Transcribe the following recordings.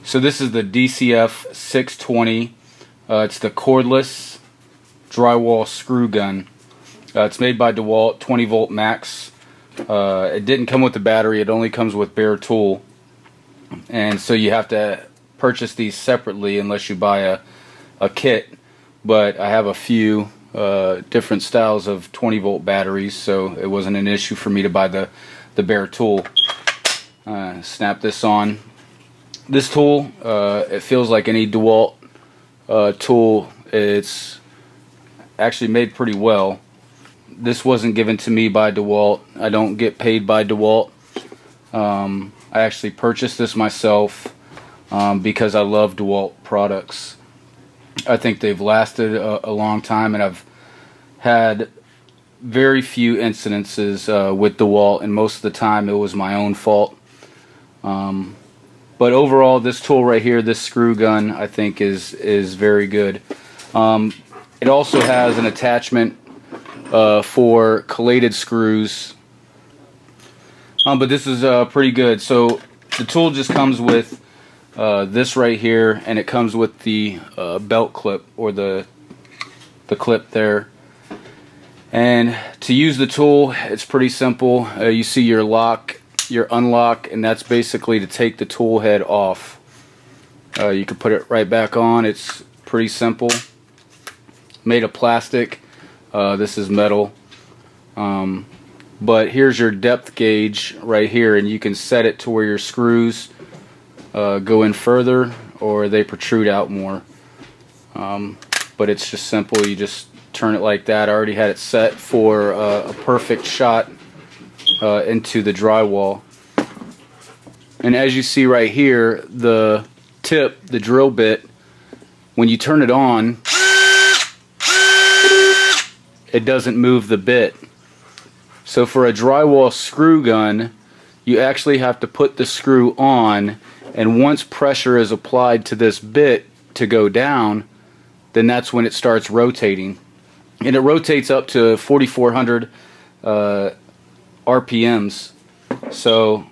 So this is the DCF620. It's the cordless drywall screw gun. It's made by Dewalt, 20 volt max. It didn't come with the battery, it only comes with bare tool. And so you have to purchase these separately unless you buy a kit. But I have a few different styles of 20 volt batteries, so it wasn't an issue for me to buy the bare tool. Snap this on. This tool, it feels like any Dewalt tool. It's actually made pretty well. This wasn't given to me by Dewalt. I don't get paid by Dewalt. I actually purchased this myself because I love Dewalt products. I think they've lasted a long time, and I've had very few incidences with DeWalt, and most of the time it was my own fault. But overall, this tool right here, this screw gun, I think is very good. It also has an attachment for collated screws, but this is pretty good. So the tool just comes with this right here, and it comes with the belt clip, or the clip there. And to use the tool, it's pretty simple. You see your lock, your unlock, and that's basically to take the tool head off. You can put it right back on. It's pretty simple. Made of plastic. This is metal. But here's your depth gauge right here, and you can set it to where your screws go in further or they protrude out more. But it's just simple. You just turn it like that. I already had it set for a perfect shot into the drywall. And as you see right here, the tip, the drill bit, when you turn it on, it doesn't move the bit. So for a drywall screw gun, you actually have to put the screw on, and once pressure is applied to this bit to go down, then that's when it starts rotating. And it rotates up to 4,400 RPMs. So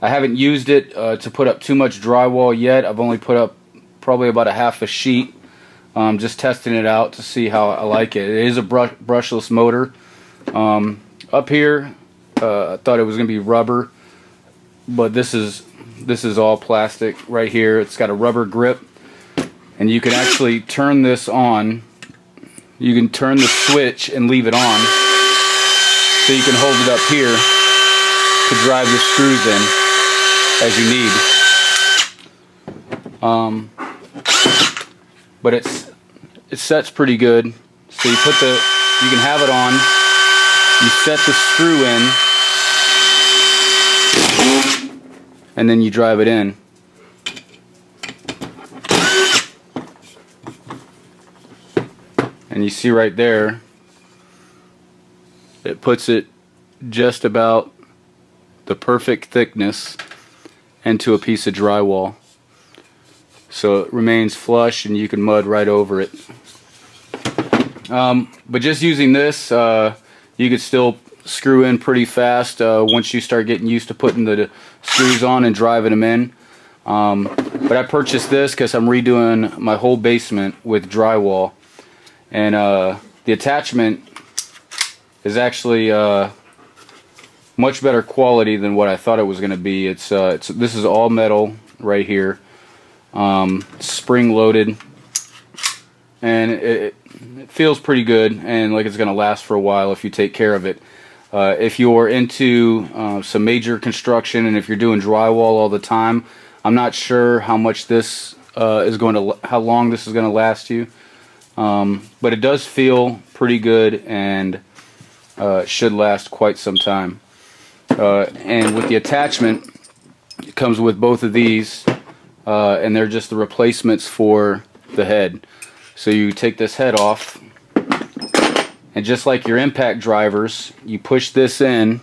I haven't used it to put up too much drywall yet. I've only put up probably about a half a sheet. Just testing it out to see how I like it. It is a brushless motor. Up here, I thought it was going to be rubber, but this is all plastic right here. It's got a rubber grip, and you can actually turn this on. You can turn the switch and leave it on, so you can hold it up here to drive the screws in as you need. But it sets pretty good. So you can have it on. You set the screw in, and then you drive it in. And you see right there, it puts it just about the perfect thickness into a piece of drywall. So it remains flush, and you can mud right over it. But just using this, you could still screw in pretty fast once you start getting used to putting the screws on and driving them in. But I purchased this because I'm redoing my whole basement with drywall, and the attachment is actually much better quality than what I thought it was going to be. This is all metal right here, spring loaded, and it feels pretty good, and like it's going to last for a while if you take care of it. If you're into some major construction, and if you're doing drywall all the time, I'm not sure how much this how long this is going to last you, but it does feel pretty good, and should last quite some time. And with the attachment, it comes with both of these, and they're just the replacements for the head. So you take this head off, and just like your impact drivers, you push this in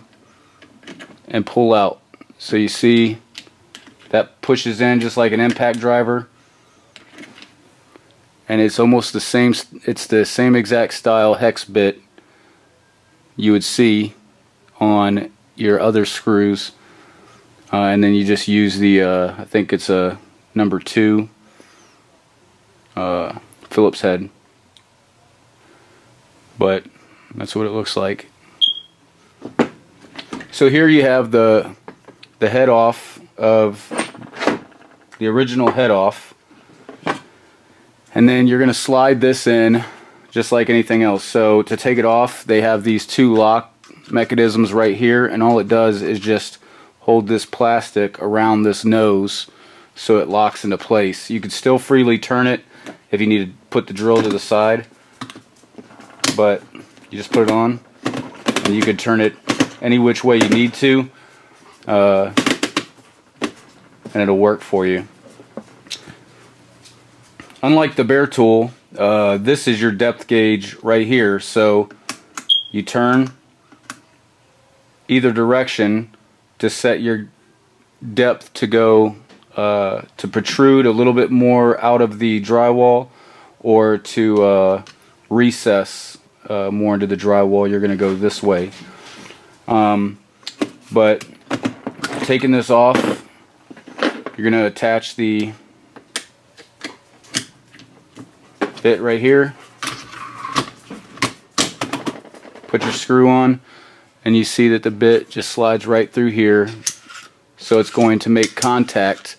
and pull out. So you see that pushes in just like an impact driver, and it's almost the same. It's the same exact style hex bit you would see on your other screws, and then you just use the I think it's a number 2 Phillips head. But that's what it looks like. So here you have the head off of the original head off, and then you're going to slide this in just like anything else. So to take it off, they have these 2 lock mechanisms right here, and all it does is just hold this plastic around this nose so it locks into place. You could still freely turn it if you need to put the drill to the side, but you just put it on and you could turn it any which way you need to, and it'll work for you. Unlike the bare tool, this is your depth gauge right here, so you turn either direction to set your depth to go to protrude a little bit more out of the drywall, or to recess more into the drywall. You're going to go this way. But taking this off, you're going to attach the bit right here, put your screw on, and you see that the bit just slides right through here, so it's going to make contact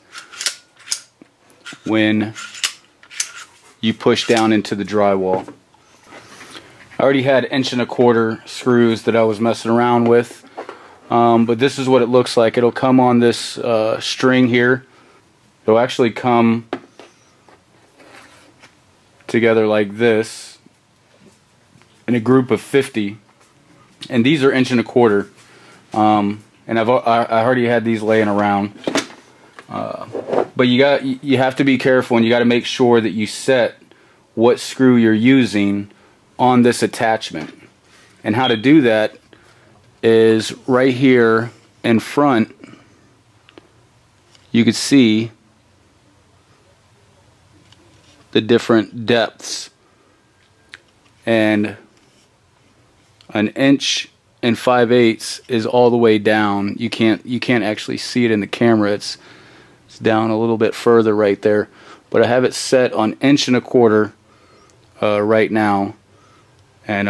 when you push down into the drywall. I already had 1¼ inch screws that I was messing around with, but this is what it looks like. It'll come on this string here. It'll actually come together like this in a group of 50, and these are 1¼ inch, and I already had these laying around. But you have to be careful, and you got to make sure that you set what screw you're using on this attachment. And how to do that is right here in front. You can see the different depths, and 1 5/8 inches is all the way down. You can't actually see it in the camera. It's down a little bit further right there, but I have it set on 1¼ inch right now, and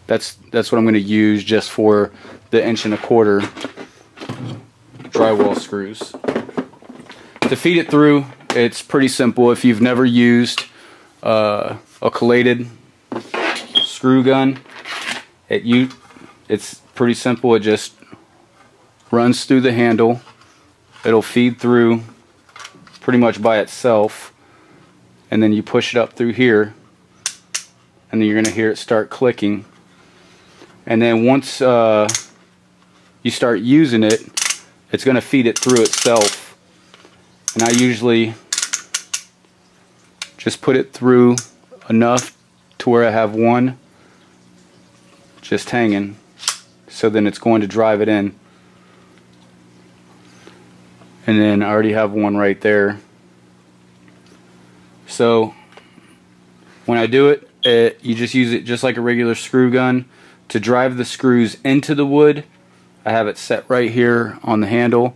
that's what I'm going to use just for the 1¼ inch drywall screws. To feed it through, it's pretty simple. If you've never used a collated screw gun, it's pretty simple. It just runs through the handle. It'll feed through pretty much by itself, and then you push it up through here, and then you're going to hear it start clicking. And then once you start using it, it's going to feed it through itself. And I usually just put it through enough to where I have one just hanging, so then it's going to drive it in. And then I already have one right there. So when I do it, you just use it just like a regular screw gun to drive the screws into the wood. I have it set right here on the handle.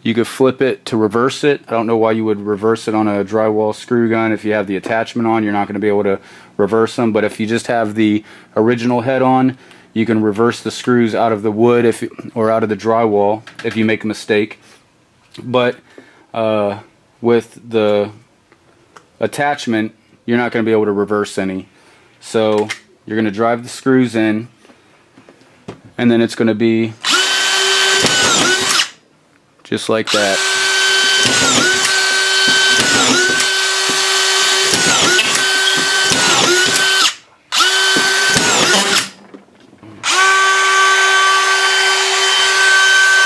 You could flip it to reverse it. I don't know why you would reverse it on a drywall screw gun. If you have the attachment on, you're not going to be able to reverse them. But if you just have the original head on, you can reverse the screws out of the wood or out of the drywall if you make a mistake. But with the attachment, you're not going to be able to reverse any. So you're going to drive the screws in, and then it's going to be just like that.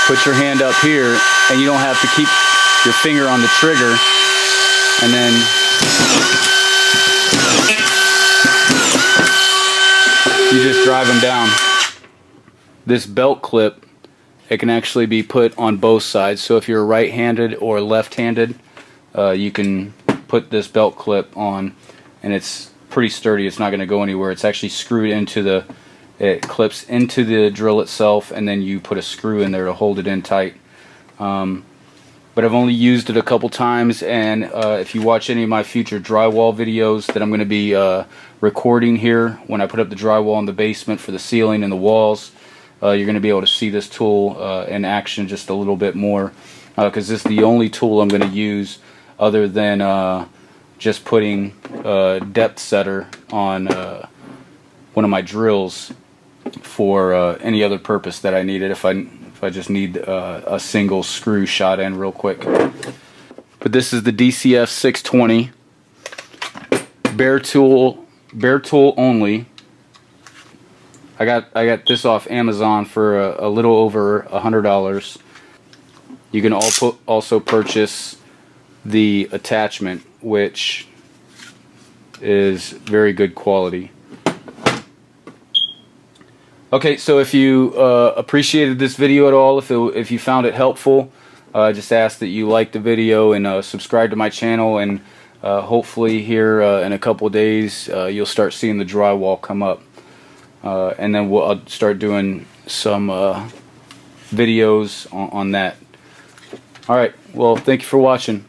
Put your hand up here, and you don't have to keep your finger on the trigger, and then you just drive them down. This belt clip, it can actually be put on both sides. So if you're right-handed or left-handed, you can put this belt clip on, and it's pretty sturdy. It's not going to go anywhere. It's actually screwed into the, it clips into the drill itself, and then you put a screw in there to hold it in tight. but I've only used it a couple times, and if you watch any of my future drywall videos that I'm going to be recording here when I put up the drywall in the basement for the ceiling and the walls, you're going to be able to see this tool in action just a little bit more, because this is the only tool I'm going to use other than just putting a depth setter on one of my drills for any other purpose that I need it, if I just need a single screw shot in real quick. But this is the DCF620 bare tool only. I got this off Amazon for a little over $100. You can also purchase the attachment, which is very good quality. Okay, so if you appreciated this video at all, if you found it helpful, I just ask that you like the video and subscribe to my channel, and hopefully here in a couple of days you'll start seeing the drywall come up, and then I'll start doing some videos on that. Alright, well, thank you for watching.